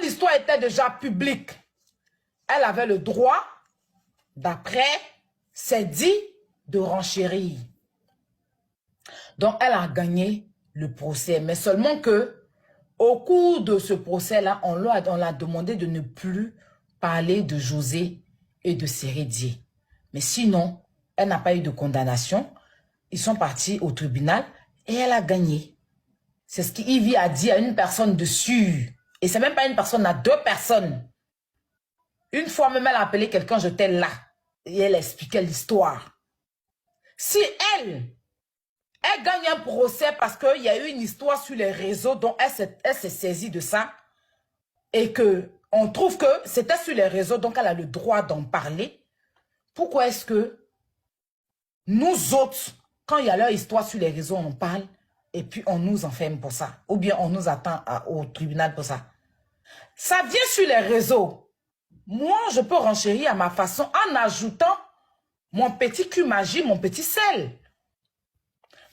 l'histoire était déjà publique, elle avait le droit, d'après ses dits, de renchérir. Donc, elle a gagné le procès. Mais seulement que, au cours de ce procès-là, on l'a demandé de ne plus parler de José et de Sérédier. Mais sinon, elle n'a pas eu de condamnation. Ils sont partis au tribunal et elle a gagné. C'est ce qu'Ivy a dit à une personne dessus. Et c'est même pas une personne, à 2 personnes. Une fois même, elle a appelé quelqu'un, j'étais là. Et elle expliquait l'histoire. Si elle gagne un procès parce qu'il y a eu une histoire sur les réseaux dont elle s'est saisie de ça et qu'on trouve que c'était sur les réseaux, donc elle a le droit d'en parler. Pourquoi est-ce que nous autres, quand il y a leur histoire sur les réseaux, on en parle et puis on nous enferme pour ça? Ou bien on nous attend au tribunal pour ça? Ça vient sur les réseaux. Moi, je peux renchérir à ma façon en ajoutant mon petit cul magie, mon petit sel.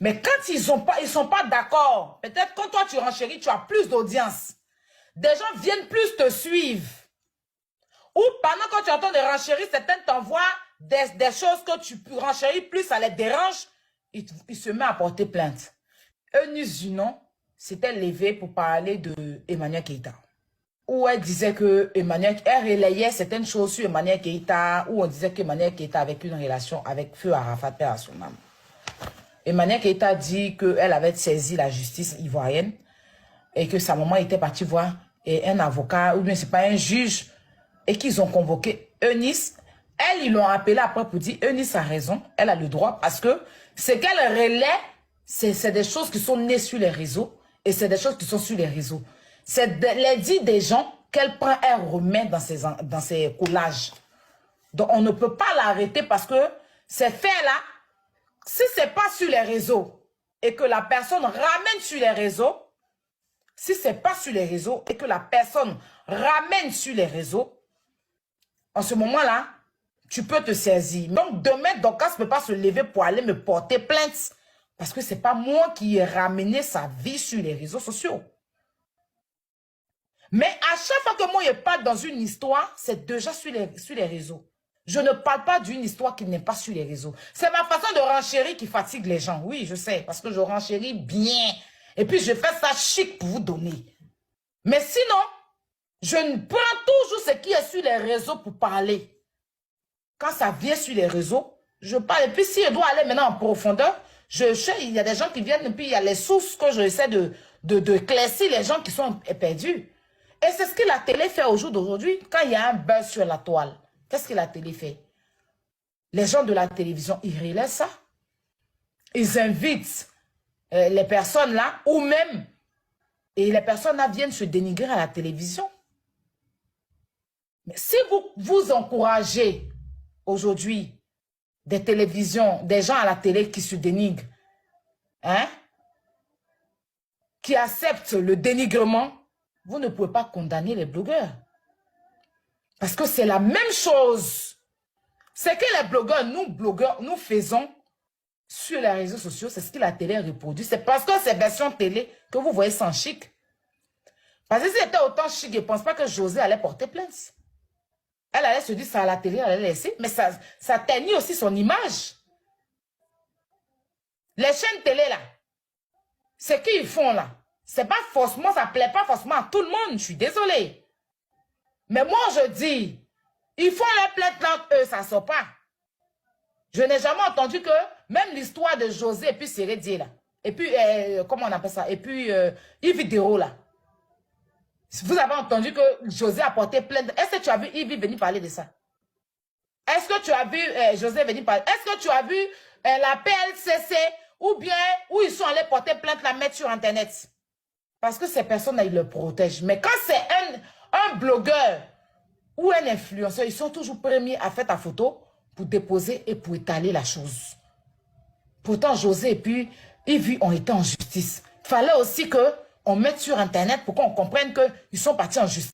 Mais quand ils sont pas d'accord, peut-être quand toi tu renchéris, tu as plus d'audience. Des gens viennent plus te suivre. Ou pendant que tu entends des renchéris, certains t'envoient des choses que tu peux renchérir, plus ça les dérange, ils se mettent à porter plainte. Eunice Junon s'était levée pour parler de Emmanuel Keïta. Où elle disait que elle relayait certaines choses sur Emmanuel Keïta, où on disait qu'Emmanuel Keïta avait une relation avec Feu Arafat, père à son âme. Emmanuel Keïta dit qu'elle avait saisi la justice ivoirienne et que sa maman était partie voir un avocat, ou bien c'est pas un juge, et qu'ils ont convoqué Eunice. Ils l'ont appelé après pour dire Eunice a raison, elle a le droit, parce que ce qu'elle relaie, c'est des choses qui sont nées sur les réseaux et c'est des choses qui sont sur les réseaux. C'est les dits des gens qu'elle prend, elle remet dans ses collages. Donc on ne peut pas l'arrêter parce que ces faits-là, si ce n'est pas sur les réseaux et que la personne ramène sur les réseaux, si ce n'est pas sur les réseaux et que la personne ramène sur les réseaux, en ce moment-là, tu peux te saisir. Donc demain, Dorcas ne peut pas se lever pour aller me porter plainte parce que ce n'est pas moi qui ai ramené sa vie sur les réseaux sociaux. Mais à chaque fois que moi je parle dans une histoire, c'est déjà sur les réseaux. Je ne parle pas d'une histoire qui n'est pas sur les réseaux. C'est ma façon de renchérir qui fatigue les gens. Oui, je sais, parce que je renchéris bien. Et puis, je fais ça chic pour vous donner. Mais sinon, je prends toujours ce qui est sur les réseaux pour parler. Quand ça vient sur les réseaux, je parle. Et puis, si je dois aller maintenant en profondeur, je sais, il y a des gens qui viennent, et puis il y a les sources que j'essaie de classer les gens qui sont perdus. Et c'est ce que la télé fait au jour d'aujourd'hui. Quand il y a un buzz sur la toile, qu'est-ce que la télé fait? Les gens de la télévision, ils relaient ça. Ils invitent les personnes là, ou même, et les personnes là viennent se dénigrer à la télévision. Mais si vous encouragez aujourd'hui des télévisions, des gens à la télé qui se dénigrent, hein, qui acceptent le dénigrement, vous ne pouvez pas condamner les blogueurs. Parce que c'est la même chose. C'est que les blogueurs, nous faisons sur les réseaux sociaux, c'est ce que la télé reproduit. C'est parce que c'est version télé que vous voyez sans chic. Parce que si c'était autant chic, je ne pense pas que José allait porter plainte. Elle allait se dire ça à la télé, elle allait laisser. Mais ça teignit aussi son image. Les chaînes télé là, ce qu'ils font là, c'est pas forcément, ça ne plaît pas forcément à tout le monde. Je suis désolée. Mais moi, je dis, ils font les plaintes là, eux, ça ne sort pas. Je n'ai jamais entendu que, même l'histoire de José et puis Sérédier là, et puis, comment on appelle ça, et puis Yves Dérault là. Vous avez entendu que José a porté plainte. Est-ce que tu as vu Yves venir parler de ça? Est-ce que tu as vu José venir parler? Est-ce que tu as vu la PLCC ou bien où ils sont allés porter plainte, la mettre sur Internet? Parce que ces personnes-là, ils le protègent. Mais quand c'est un blogueur ou un influenceur, ils sont toujours premiers à faire ta photo pour déposer et pour étaler la chose. Pourtant, José et puis Yves ont été en justice. Il fallait aussi qu'on mette sur Internet pour qu'on comprenne qu'ils sont partis en justice.